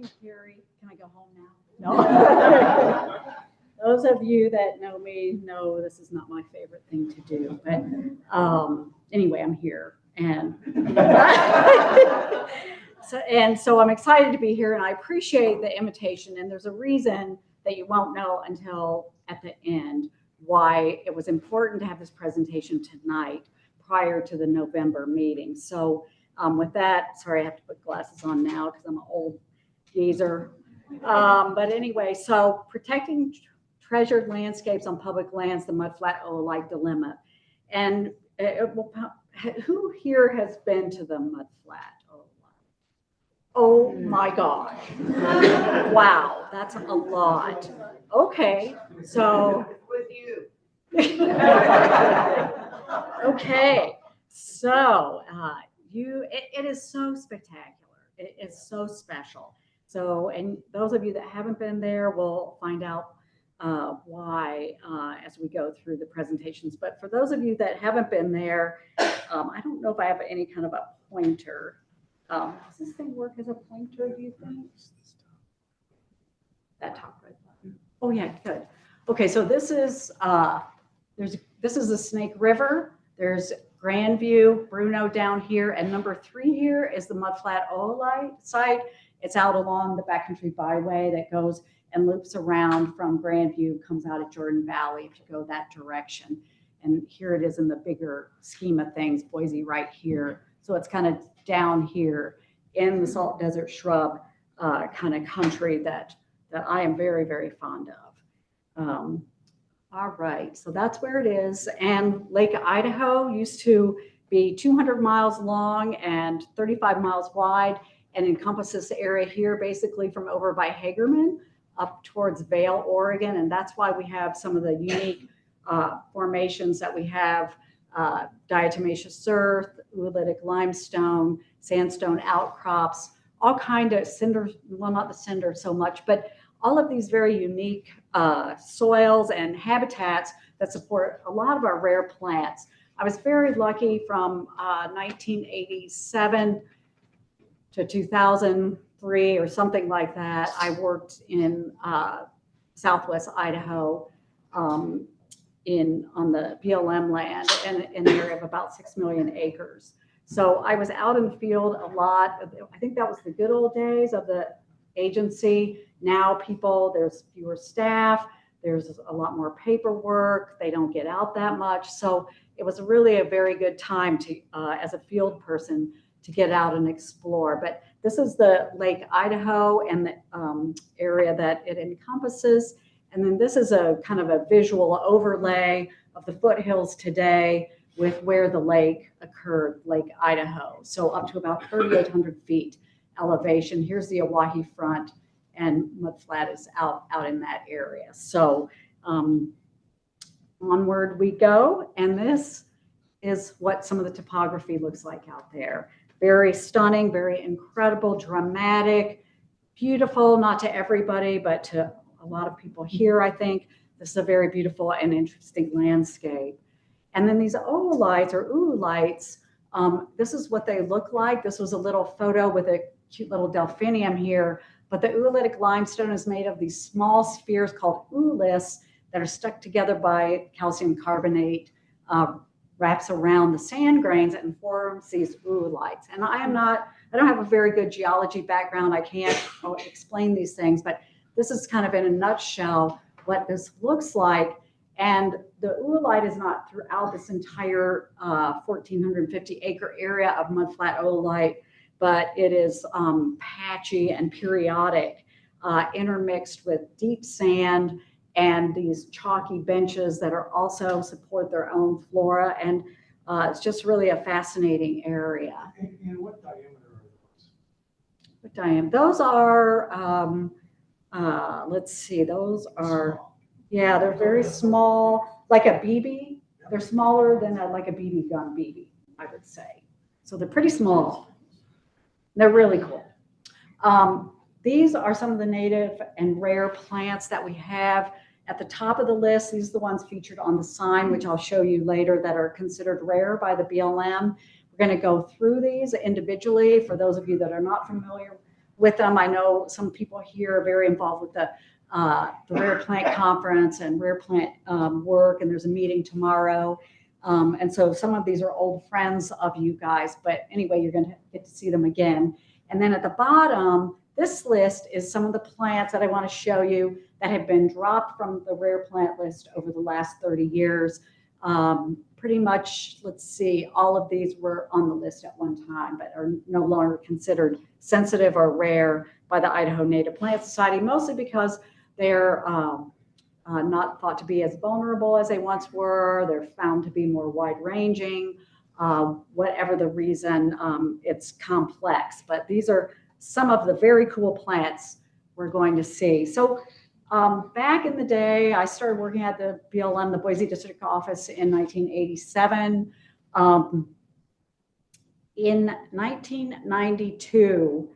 you, Carrie. Can I go home now? No. Those of you that know me know this is not my favorite thing to do. But anyway, I'm here. And so I'm excited to be here, and I appreciate the invitation. And there's a reason that you won't know until at the end why it was important to have this presentation tonight prior to the November meeting. So with that, sorry, I have to put glasses on now because I'm an old geezer. But anyway, so protecting treasured landscapes on public lands, the Mud Flat Oolite dilemma. And who here has been to the Mud Flat Oolite? Oh my gosh. Wow, that's a lot. Okay, so. With you. Okay, so it is so spectacular. It is so special. So, and those of you that haven't been there will find out why as we go through the presentations. But for those of you that haven't been there, I don't know if I have any kind of a pointer. Does this thing work as a pointer, do you think? That top right button. Oh yeah, good. Okay, so this is this is the Snake River. There's Grandview, Bruno down here, and number 3 here is the Mud Flat Oolite Site. It's out along the backcountry byway that goes and loops around from Grandview, comes out at Jordan Valley if you go that direction. And here it is in the bigger scheme of things, Boise right here. So it's kind of down here in the salt desert shrub kind of country that I am very, very fond of. All right, so that's where it is. And Lake Idaho used to be 200 miles long and 35 miles wide, and encompasses the area here basically from over by Hagerman up towards Vail, Oregon. And that's why we have some of the unique formations that we have, diatomaceous earth, oolitic limestone, sandstone outcrops, all kind of cinders, well, not the cinder so much, but all of these very unique soils and habitats that support a lot of our rare plants. I was very lucky from 1987 to 2003 or something like that. I worked in Southwest Idaho on the BLM land in an area of about 6 million acres. So I was out in the field a lot. I think that was the good old days of the agency. Now there's fewer staff, there's a lot more paperwork, they don't get out that much. So it was really a very good time to, as a field person, to get out and explore. But this is the Lake Idaho and the area that it encompasses. And then this is a kind of a visual overlay of the foothills today with where the lake occurred, Lake Idaho. So up to about 3,800 feet elevation. Here's the Owyhee front, and Mud Flat is out in that area. So onward we go, and this is what some of the topography looks like out there. Very stunning, very incredible, dramatic, beautiful, not to everybody, but to a lot of people here, I think. This is a very beautiful and interesting landscape. And then these oolites or oolites, this is what they look like. This was a little photo with a cute little delphinium here, but the oolitic limestone is made of these small spheres called ooliths that are stuck together by calcium carbonate, wraps around the sand grains and forms these oolites. And I don't have a very good geology background. I can't explain these things, but this is kind of in a nutshell what this looks like. And the oolite is not throughout this entire 1,450 acre area of Mud Flat Oolite, but it is patchy and periodic, intermixed with deep sand and these chalky benches that are also support their own flora. And it's just really a fascinating area. And what diameter are those? What diameter? Those are, let's see, those are, yeah, they're very small, like a BB. They're smaller than like a BB gun BB, I would say. So they're pretty small. They're really cool. These are some of the native and rare plants that we have at the top of the list. These are the ones featured on the sign, which I'll show you later, that are considered rare by the BLM. We're going to go through these individually for those of you that are not familiar with them. I know some people here are very involved with the Rare Plant Conference and rare plant work, and there's a meeting tomorrow. And so some of these are old friends of you guys, but anyway, you're going to get to see them again. And then at the bottom, this list is some of the plants that I want to show you that have been dropped from the rare plant list over the last 30 years. Pretty much, let's see, all of these were on the list at one time, but are no longer considered sensitive or rare by the Idaho Native Plant Society, mostly because they're not thought to be as vulnerable as they once were. They're found to be more wide-ranging. Whatever the reason, it's complex. But these are some of the very cool plants we're going to see. So back in the day, I started working at the BLM, the Boise District Office, in 1987. In 1992,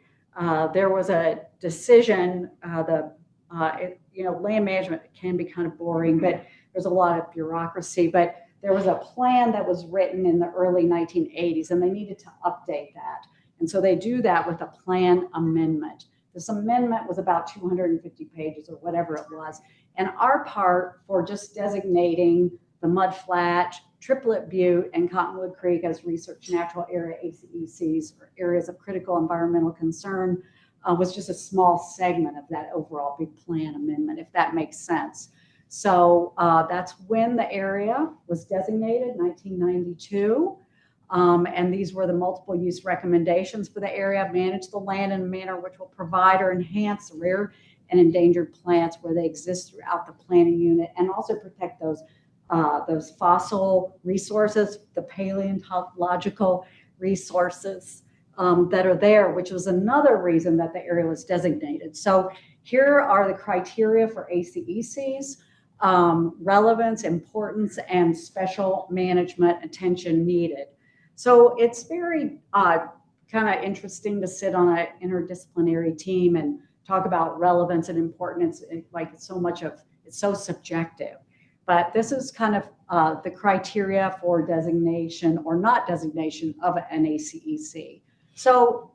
there was a decision. Land management can be kind of boring, but there's a lot of bureaucracy. But there was a plan that was written in the early 1980s, and they needed to update that. And so they do that with a plan amendment. This amendment was about 250 pages or whatever it was. And our part for just designating the Mud Flat, Triplet Butte, and Cottonwood Creek as research natural area ACECs, or areas of critical environmental concern, was just a small segment of that overall big plan amendment, if that makes sense. So that's when the area was designated, 1992. And these were the multiple use recommendations for the area: manage the land in a manner which will provide or enhance rare and endangered plants where they exist throughout the planting unit, and also protect those fossil resources, the paleontological resources that are there, which was another reason that the area was designated. So here are the criteria for ACECs: relevance, importance, and special management attention needed. So it's very kind of interesting to sit on an interdisciplinary team and talk about relevance and importance. It's so subjective. But this is kind of the criteria for designation or not designation of an ACEC. So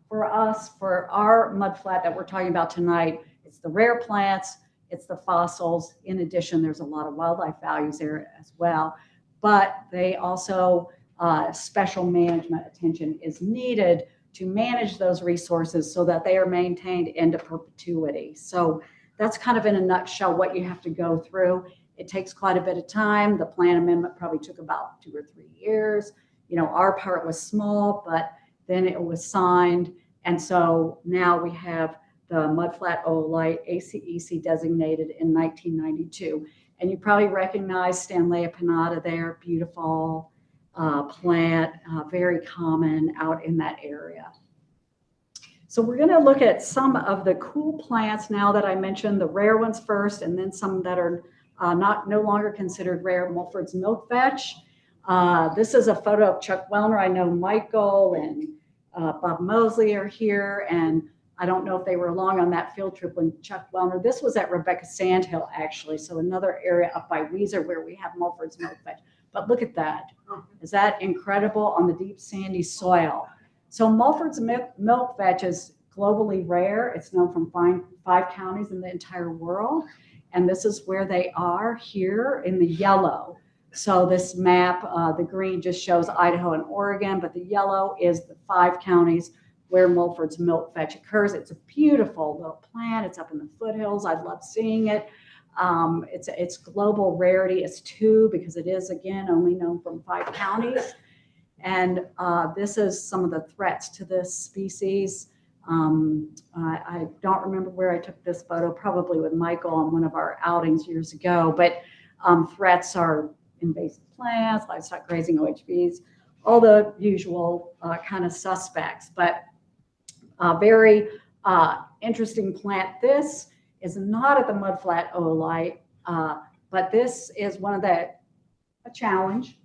for us, for our mud flat that we're talking about tonight, it's the rare plants, it's the fossils. In addition, there's a lot of wildlife values there as well. But they also, special management attention is needed to manage those resources so that they are maintained into perpetuity. So that's kind of in a nutshell what you have to go through. It takes quite a bit of time. The plan amendment probably took about 2 or 3 years. Our part was small, but then it was signed. And so now we have the Mud Flat Oolite ACEC designated in 1992. And you probably recognize Stanleya pinnata there, beautiful plant, very common out in that area. So we're going to look at some of the cool plants now that I mentioned, the rare ones first, and then some that are no longer considered rare. Mulford's milkvetch. This is a photo of Chuck Wellner. I know Michael and Bob Mosley are here, and I don't know if they were along on that field trip when Chuck Wellner. This was at Rebecca Sandhill, actually, so another area up by Weiser where we have Mulford's milkvetch. But look at that. Is that incredible on the deep sandy soil? So Mulford's milkvetch is globally rare. It's known from 5 counties in the entire world. And this is where they are here in the yellow. So this map, the green just shows Idaho and Oregon, but the yellow is the 5 counties where Mulford's milkvetch occurs. It's a beautiful little plant. It's up in the foothills. I love seeing it. Its global rarity is 2 because it is, again, only known from 5 counties. And this is some of the threats to this species. I don't remember where I took this photo, probably with Michael on one of our outings years ago, but threats are invasive plants, livestock grazing, OHVs, all the usual kind of suspects, but very interesting plant. This is not at the Mud Flat Oolite, but this is one of a challenge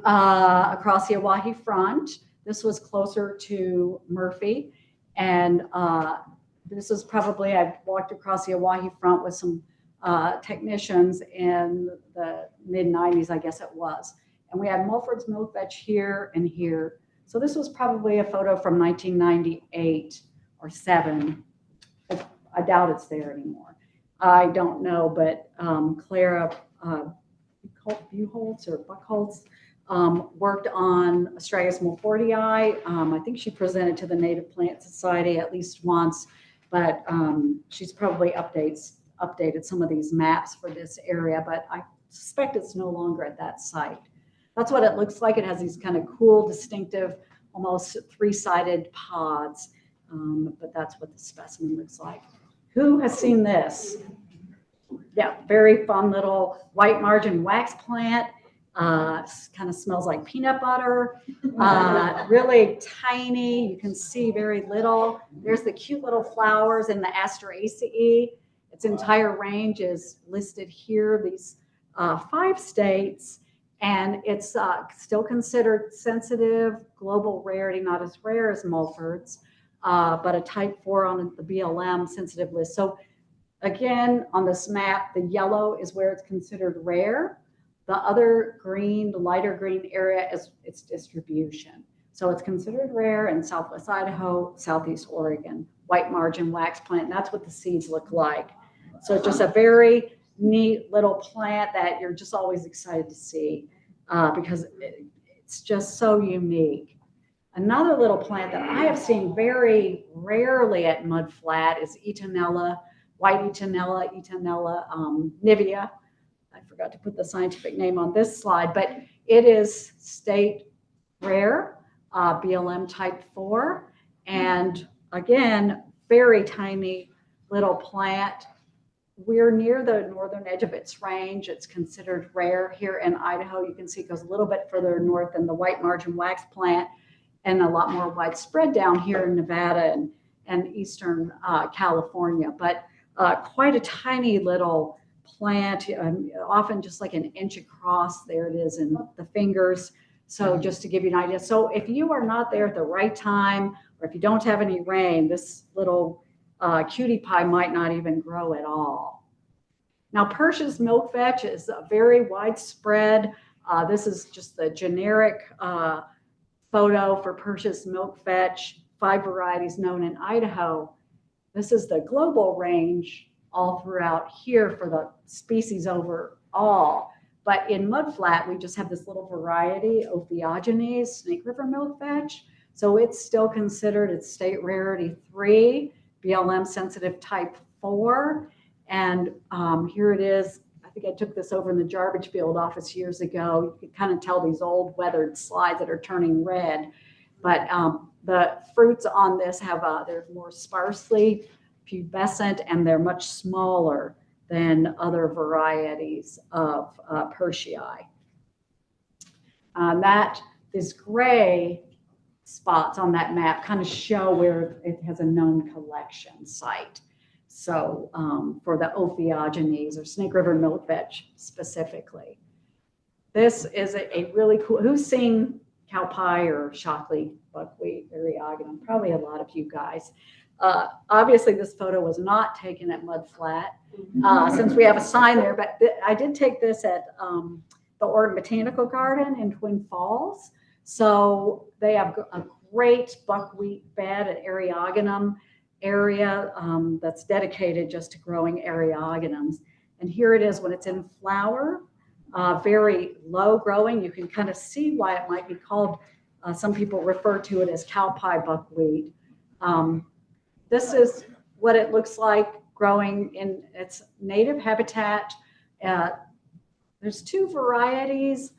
across the Owyhee front. This was closer to Murphy. And this is probably, I walked across the Owyhee front with some technicians in the mid-90s, I guess it was. And we had Mulford's milkvetch here and here. So this was probably a photo from 1998 or 7. I doubt it's there anymore. I don't know, but Clara Buchholz or Buchholz worked on Astraeus mulfortii. I think she presented to the Native Plant Society at least once, but she's probably updated some of these maps for this area, but I suspect it's no longer at that site. That's what it looks like. It has these kind of cool, distinctive, almost 3-sided pods, but that's what the specimen looks like. Who has seen this? Yeah, very fun little white margin wax plant. Kind of smells like peanut butter. Really tiny. You can see very little. There's the cute little flowers in the Asteraceae. Its entire range is listed here, these 5 states, and it's still considered sensitive, global rarity, not as rare as Mulford's, but a type 4 on the BLM sensitive list. So again, on this map, the yellow is where it's considered rare. The other green, the lighter green area is its distribution. So it's considered rare in Southwest Idaho, Southeast Oregon, white margin wax plant. And that's what the seeds look like. So just a very neat little plant that you're just always excited to see because it's just so unique. Another little plant that I have seen very rarely at Mud Flat is Etonella, white Etonella nivea. I forgot to put the scientific name on this slide, but it is state rare, BLM type 4. And again, very tiny little plant. We're near the northern edge of its range. It's considered rare here in Idaho. You can see it goes a little bit further north than the white margin wax plant and a lot more widespread down here in Nevada and eastern California. But quite a tiny little plant, often just like an inch across. There it is in the fingers. So just to give you an idea. So if you are not there at the right time, or if you don't have any rain, this little cutie pie might not even grow at all. Now, Pursh's milkvetch is a very widespread. This is just the generic photo for Pursh's milkvetch, 5 varieties known in Idaho. This is the global range all throughout here for the species overall. But in Mud Flat, we just have this little variety, Ophiogenes, Snake River milkvetch. So it's still considered its state rarity 3, BLM sensitive type 4. And here it is. I think I took this over in the garbage field office years ago. You can kind of tell these old weathered slides that are turning red. But the fruits on this have, they're more sparsely pubescent and they're much smaller than other varieties of Purshii. These gray spots on that map kind of show where it has a known collection site. So for the Ophiogenes or Snake River milkvetch specifically. This is a really cool, who's seen cow pie or Shockley buckwheat variegatum? Probably a lot of you guys. Obviously this photo was not taken at Mud Flat since we have a sign there, but I did take this at the Oregon Botanical Garden in Twin Falls. So they have a great buckwheat bed at Eriogonum area that's dedicated just to growing Eriogonums. And here it is when it's in flower, very low growing. You can kind of see why it might be called, some people refer to it as cow pie buckwheat. This is what it looks like growing in its native habitat. There's 2 varieties.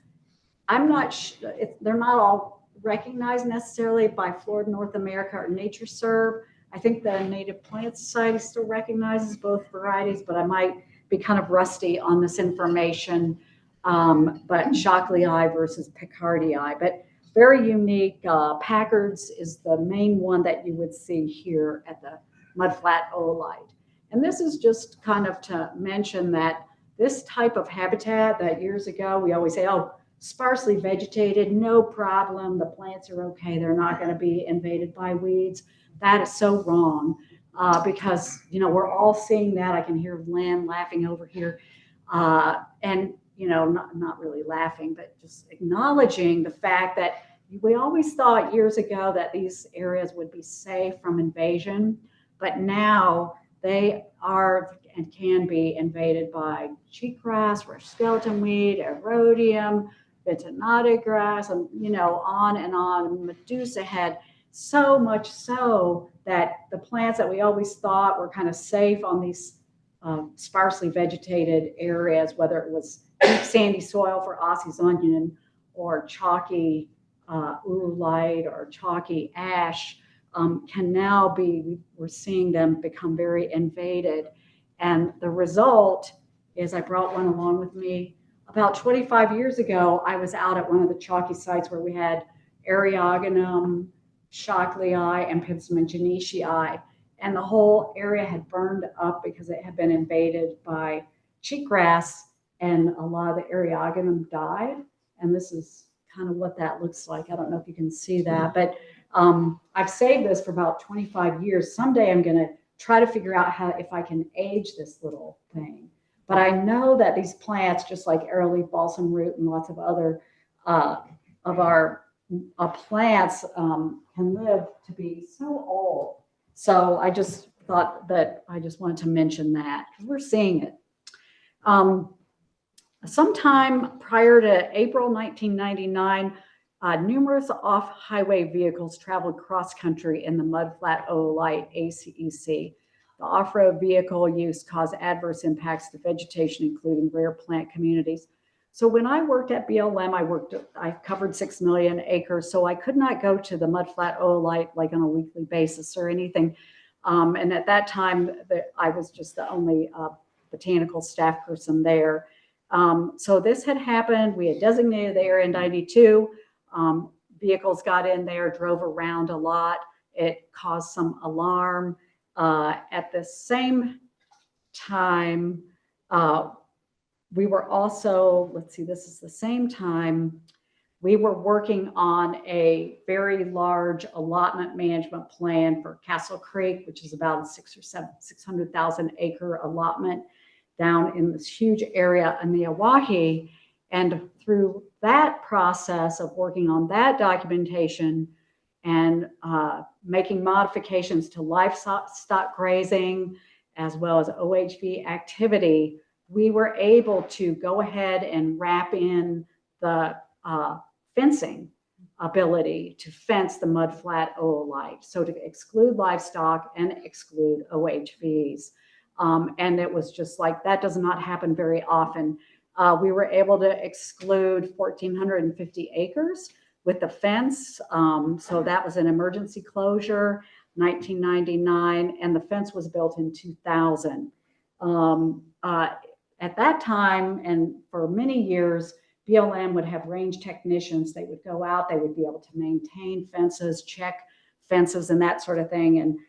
I'm not sure, they're not all recognized necessarily by Florida North America or NatureServe. I think the Native Plant Society still recognizes both varieties, but I might be kind of rusty on this information. But Shockley versus Picardii, but very unique. Packard's is the main one that you would see here at the Mud Flat Oolite. And this is just kind of to mention that this type of habitat that years ago, we always say, oh, sparsely vegetated, no problem. The plants are okay. They're not going to be invaded by weeds. That is so wrong because, you know, we're all seeing that. I can hear Len laughing over here. And, you know, not really laughing, but just acknowledging the fact that We always thought years ago that these areas would be safe from invasion, but now they are and can be invaded by cheatgrass, rare skeleton weed, erodium, ventonata grass, and on and on. Medusa head, so much so that the plants that we always thought were kind of safe on these sparsely vegetated areas, whether it was deep sandy soil for Aussie's onion or chalky oolite or chalky ash, can now be, we're seeing them become very invaded. And the result is I brought one along with me. About 25 years ago, I was out at one of the chalky sites where we had Eriogonum, Shockley-eye, and Penstemon geneshii. And the whole area had burned up because it had been invaded by cheatgrass, and a lot of the Eriogonum died. And this is kind of what that looks like. I don't know if you can see that, but I've saved this for about 25 years. Someday I'm going to try to figure out if I can age this little thing. But I know that these plants, just like arrowleaf balsam root and lots of other of our plants, can live to be so old. So I just thought that I just wanted to mention that because we're seeing it. Sometime prior to April 1999, numerous off-highway vehicles traveled cross-country in the Mud Flat Oolite ACEC. The off-road vehicle use caused adverse impacts to vegetation, including rare plant communities. So when I worked at BLM, I covered 6 million acres, so I could not go to the Mud Flat Oolite like on a weekly basis or anything. And at that time, I was just the only botanical staff person there. So this had happened. We had designated the area in 92. Vehicles got in there, drove around a lot. It caused some alarm. At the same time, we were also, let's see, this is the same time, we were working on a very large allotment management plan for Castle Creek, which is about a 600,000 acre allotment down in this huge area in the Owyhee. And through that process of working on that documentation and making modifications to livestock grazing, as well as OHV activity, we were able to go ahead and wrap in the fencing ability to fence the Mud Flat Oolite, so to exclude livestock and exclude OHVs. And it was just like, that does not happen very often. We were able to exclude 1,450 acres with the fence. So that was an emergency closure, 1999, and the fence was built in 2000. At that time, and for many years, BLM would have range technicians. They would go out, they would be able to maintain fences, check fences, and that sort of thing. And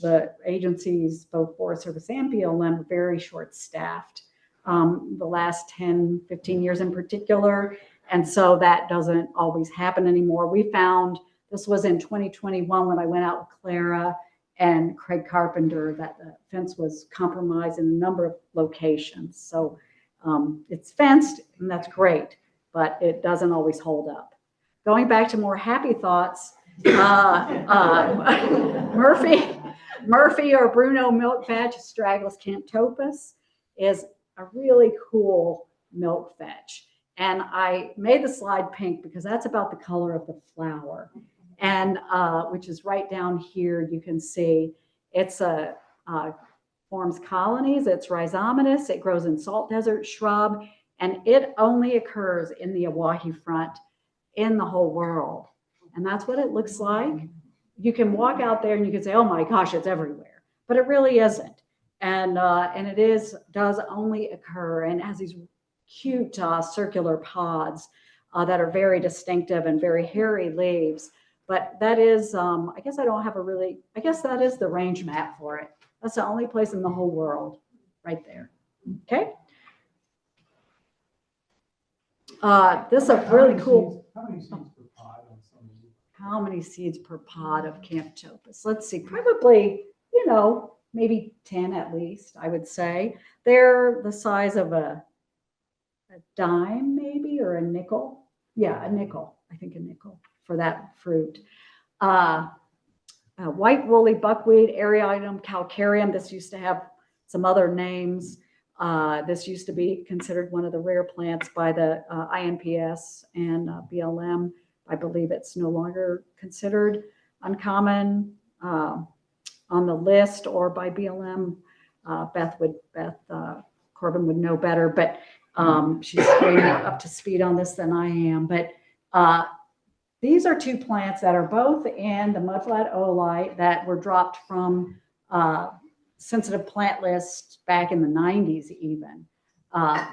the agencies, both Forest Service and BLM, are very short-staffed the last 10, 15 years in particular. And so that doesn't always happen anymore. We found, this was in 2021 when I went out with Clara and Craig Carpenter, that the fence was compromised in a number of locations. So it's fenced, and that's great, but it doesn't always hold up. Going back to more happy thoughts, Murphy or Bruno milkvetch, Astragalus camptopus, is a really cool milkvetch. And I made the slide pink because that's about the color of the flower, and which is right down here. You can see it's forms colonies. It's rhizomatous. It grows in salt desert shrub, and it only occurs in the Owyhee front in the whole world. And that's what it looks like. You can walk out there and you can say, oh my gosh, it's everywhere, but it really isn't. And it does only occur, and it has these cute circular pods that are very distinctive and very hairy leaves. But that is, I guess that is the range map for it. That's the only place in the whole world right there. Okay. This is a really cool. How many seeds per pod on some of these? How many seeds per pod of camptopus? Let's see, probably, maybe 10 at least, I would say. They're the size of a dime maybe, or a nickel. Yeah, a nickel. I think a nickel for that fruit. White woolly buckwheat, Areoidium calcareum. This used to have some other names. This used to be considered one of the rare plants by the INPS and BLM. I believe it's no longer considered uncommon on the list or by BLM. Beth Corbin would know better, but she's way more up to speed on this than I am. But these are two plants that are both in the Mud Flat Oolite that were dropped from sensitive plant list back in the 90s even.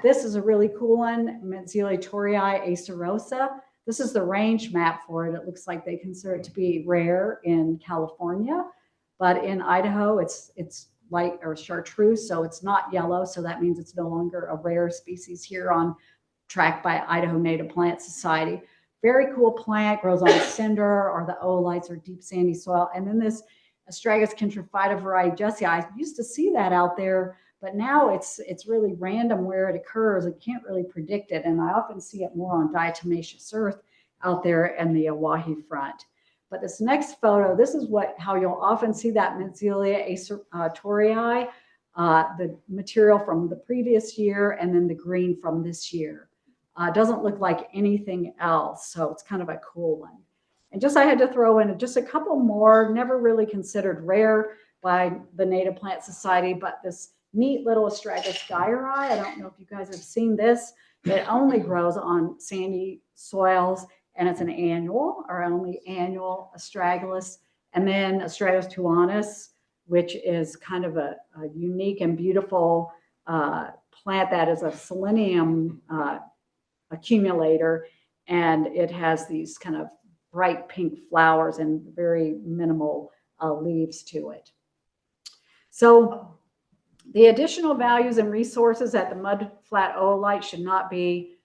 This is a really cool one, Mentzelia torii acerosa. This is the range map for it. It looks like they consider it to be rare in California, but in Idaho, it's light or chartreuse, so it's not yellow. So that means it's no longer a rare species here on track by Idaho Native Plant Society. Very cool plant, grows on cinder or the oolites or deep sandy soil. And then this Astragalus contrifida variety Jessie, I used to see that out there, but now it's really random where it occurs. I can't really predict it. And I often see it more on diatomaceous earth out there in the Owyhee front. But this next photo, this is how you'll often see that Mentzelia torii, the material from the previous year and then the green from this year. Doesn't look like anything else, so it's kind of a cool one. And I had to throw in just a couple more, never really considered rare by the Native Plant Society, but this neat little Astragalus gyri. I don't know if you guys have seen this. It only grows on sandy soils, and it's an annual or only annual Astragalus. And then Astragalus tuanus, which is kind of a unique and beautiful plant that is a selenium accumulator, and it has these kind of bright pink flowers and very minimal leaves to it. So the additional values and resources at the Mud Flat Oolite should not be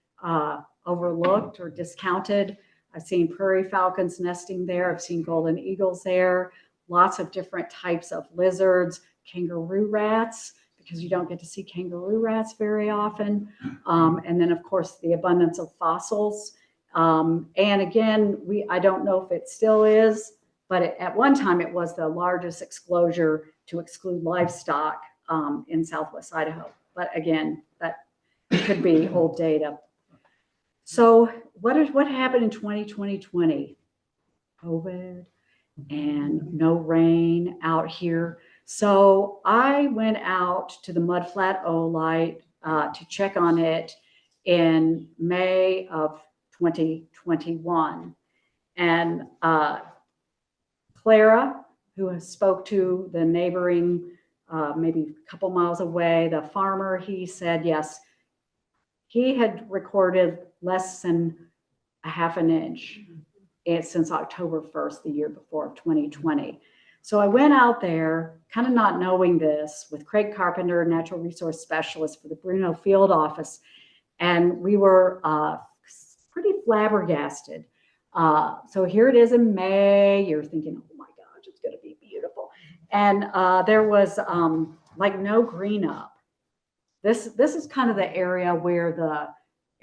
overlooked or discounted. I've seen prairie falcons nesting there. I've seen golden eagles there, lots of different types of lizards, kangaroo rats, because you don't get to see kangaroo rats very often. And then, of course, the abundance of fossils. And again, I don't know if it still is, but at one time it was the largest exclosure to exclude livestock in Southwest Idaho. But again, that could be old data. So what happened in 2020? COVID and no rain out here. So I went out to the Mud Flat Oolite to check on it in May of 2021. And Clara, who spoke to the neighboring, maybe a couple miles away, the farmer, he said, yes, he had recorded less than a half an inch since October 1st, the year before, of 2020. So I went out there, kind of not knowing this, with Craig Carpenter, natural resource specialist for the Bruno field office, and we were pretty flabbergasted. So here it is in May. You're thinking, oh my gosh, it's going to be beautiful. And there was like no green up. This is kind of the area where the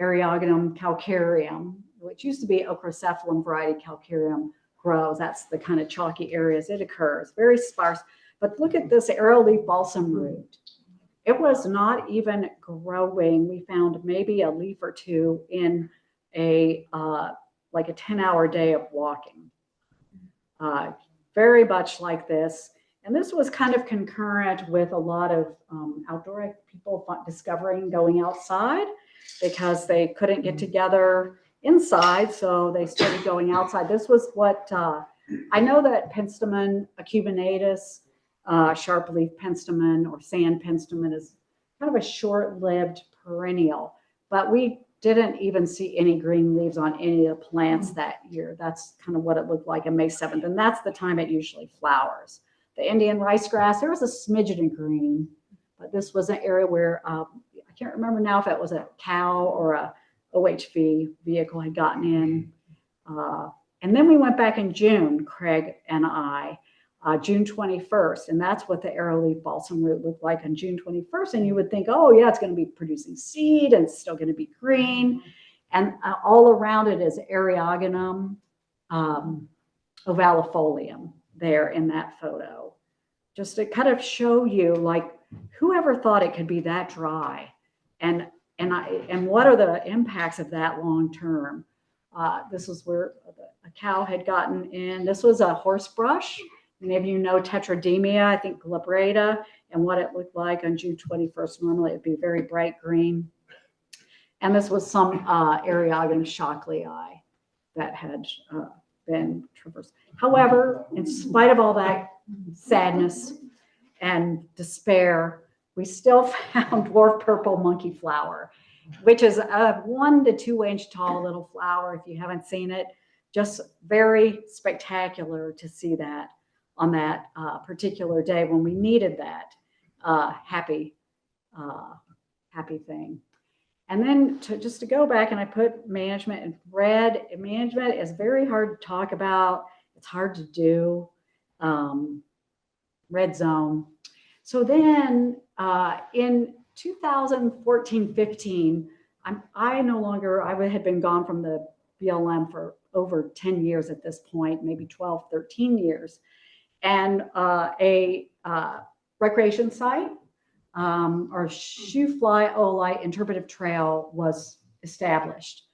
Areoidium calcareum, which used to be Ocrocephalum variety calcareum, grows. That's the kind of chalky areas it occurs, very sparse. But look at this arrowleaf balsam root. It was not even growing. We found maybe a leaf or two in like a 10-hour day of walking. Very much like this. And this was kind of concurrent with a lot of outdoor people discovering going outside because they couldn't get together inside, so they started going outside. This was what I know that Penstemon acuminatus, sharp-leaf penstemon or sand penstemon is kind of a short-lived perennial, but we didn't even see any green leaves on any of the plants that year. That's kind of what it looked like on May 7th, and that's the time it usually flowers. The Indian rice grass, there was a smidgen of green, but this was an area where I can't remember now if it was a cow or a OHV vehicle had gotten in. And then we went back in June, Craig and I, June 21st, and that's what the arrowleaf balsam root looked like on June 21st. And you would think, oh yeah, it's going to be producing seed and it's still going to be green. And all around it is Eriogonum ovalifolium there in that photo. Just to kind of show you, like, whoever thought it could be that dry, and what are the impacts of that long term. This is where a cow had gotten in. This was a horsebrush. Many of you know Tetrademia, I think glabrata, and what it looked like on June 21st. Normally it would be very bright green. And this was some Eriogonum shockley that had been traversed. However, in spite of all that sadness and despair, we still found dwarf purple monkey flower, which is a 1 to 2 inch tall little flower. If you haven't seen it, just very spectacular to see that on that particular day when we needed that happy thing. And then just to go back, and I put management in red. Management is very hard to talk about. It's hard to do. Red zone. So then in 2014-15, I had been gone from the BLM for over 10 years at this point, maybe 12, 13 years. And a recreation site or Shoe Fly Oolite Interpretive Trail was established.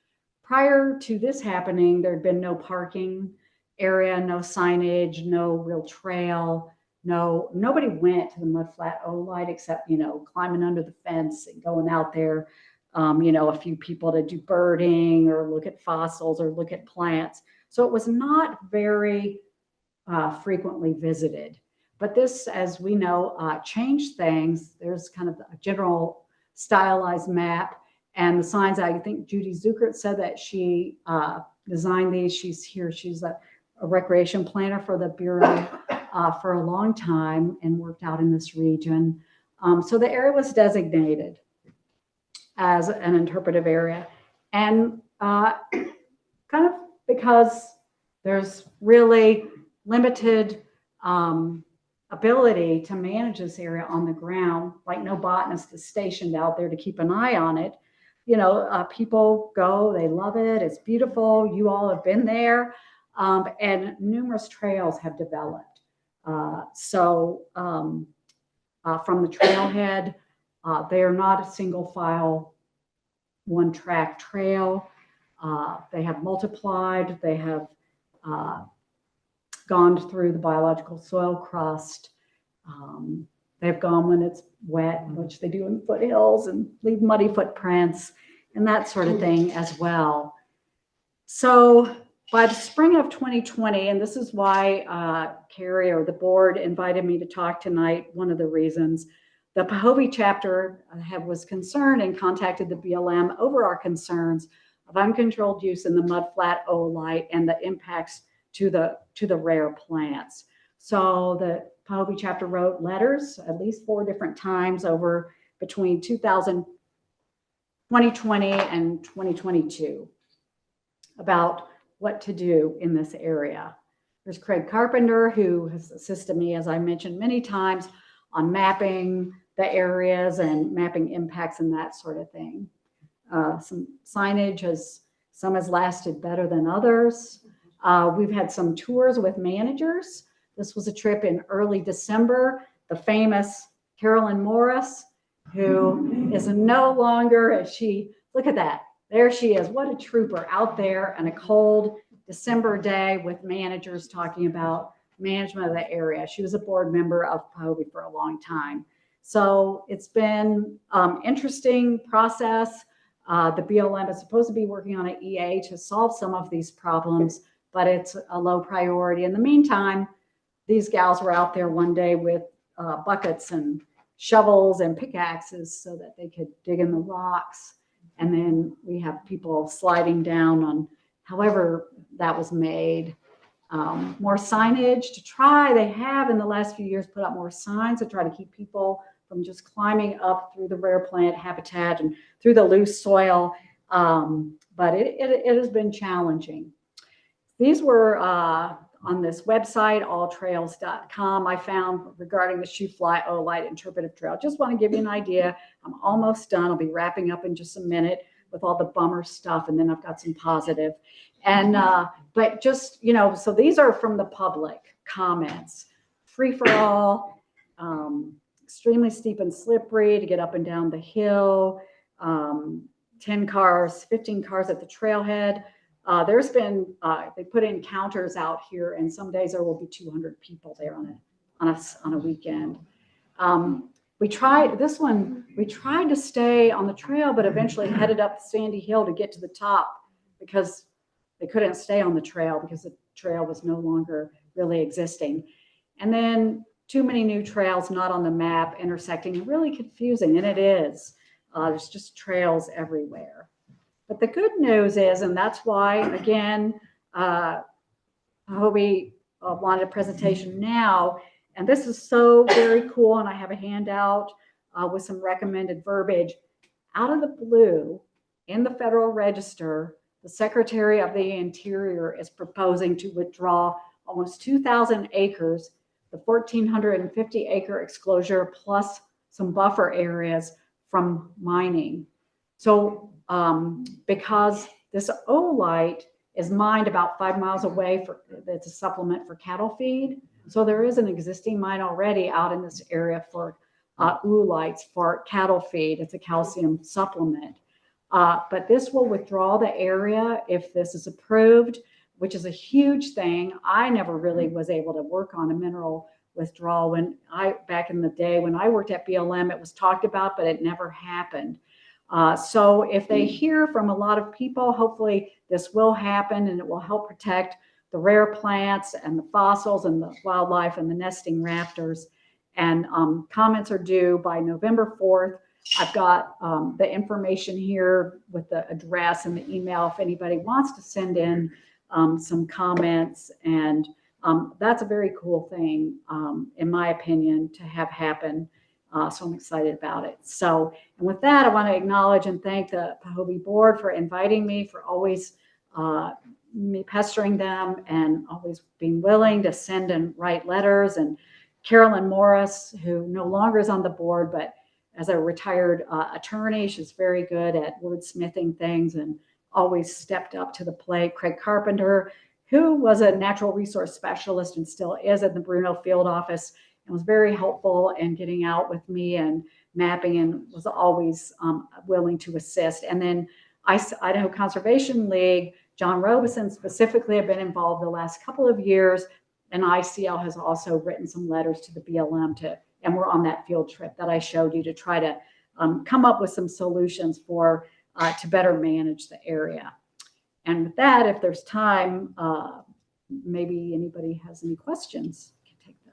Prior to this happening, there had been no parking area, no signage, no real trail. Nobody went to the Mud Flat Oolite except, climbing under the fence and going out there, a few people to do birding or look at fossils or look at plants. So it was not very frequently visited. But this, as we know, changed things. There's kind of a general stylized map and the signs. I think Judy Zuckert said that she designed these. She's here. She's a recreation planner for the Bureau for a long time and worked out in this region. So the area was designated as an interpretive area. And kind of because there's really limited ability to manage this area on the ground, like no botanist is stationed out there to keep an eye on it. People go, they love it, it's beautiful. You all have been there, and numerous trails have developed. From the trailhead, they are not a single file, one track trail. They have multiplied, they have gone through the biological soil crust. They've gone when it's wet, which they do in foothills, and leave muddy footprints and that sort of thing as well. So by the spring of 2020, and this is why Carrie or the board invited me to talk tonight, one of the reasons, the Owyhee chapter was concerned and contacted the BLM over our concerns of uncontrolled use in the Mud Flat Oolite and the impacts to the rare plants. So the Owyhee chapter wrote letters at least 4 different times over between 2020 and 2022 about what to do in this area. There's Craig Carpenter, who has assisted me, as I mentioned many times, on mapping the areas and mapping impacts and that sort of thing. Some signage has lasted better than others. We've had some tours with managers. This was a trip in early December. The famous Carolyn Morris, who is no longer, look at that. There she is. What a trooper out there on a cold December day with managers talking about management of the area. She was a board member of Owyhee for a long time. So it's been interesting process. The BLM is supposed to be working on an EA to solve some of these problems, but it's a low priority. In the meantime, these gals were out there one day with buckets and shovels and pickaxes so that they could dig in the rocks. And then we have people sliding down on however that was made. More signage to try. They have in the last few years put up more signs to try to keep people from just climbing up through the rare plant habitat and through the loose soil. But it has been challenging. These were on this website, alltrails.com, I found regarding the Shoe Fly Oolite Interpretive Trail. Just want to give you an idea. I'm almost done. I'll be wrapping up in just a minute. with all the bummer stuff, and then I've got some positive. And but just, you know, so these are from the public comments. Free for all, extremely steep and slippery to get up and down the hill, 10 cars, 15 cars at the trailhead. There's been, they put in counters out here, and some days there will be 200 people there on a weekend. We tried to stay on the trail, but eventually headed up the sandy hill to get to the top because they couldn't stay on the trail because the trail was no longer really existing. And then too many new trails not on the map intersecting, and really confusing, and it is. There's just trails everywhere. But the good news is, and that's why, again, Hobie wanted a presentation now, and this is so very cool, and I have a handout with some recommended verbiage. Out of the blue, in the Federal Register, the Secretary of the Interior is proposing to withdraw almost 2,000 acres, the 1,450 acre exclosure, plus some buffer areas from mining. So because this oolite is mined about 5 miles away, it's a supplement for cattle feed. So there is an existing mine already out in this area for oolites for cattle feed. It's a calcium supplement. But this will withdraw the area if this is approved, which is a huge thing. I never really was able to work on a mineral withdrawal back in the day when I worked at BLM. It was talked about, but it never happened. So if they hear from a lot of people, hopefully this will happen, and it will help protect the rare plants and the fossils and the wildlife and the nesting raptors. And comments are due by November 4th. I've got the information here with the address and the email if anybody wants to send in some comments. And that's a very cool thing, in my opinion, to have happen. So I'm excited about it. So, and with that, I want to acknowledge and thank the Hobie board for inviting me, for always me pestering them and always being willing to send and write letters. And Carolyn Morris, who no longer is on the board, but as a retired attorney, she's very good at wordsmithing things and always stepped up to the plate. Craig Carpenter, who was a natural resource specialist and still is at the Bruno field office, and was very helpful in getting out with me and mapping, and was always willing to assist. And then Idaho Conservation League, John Robeson specifically have been involved the last couple of years, and ICL has also written some letters to the BLM and we're on that field trip that I showed you to try to come up with some solutions for to better manage the area. And with that, if there's time, maybe anybody has any questions.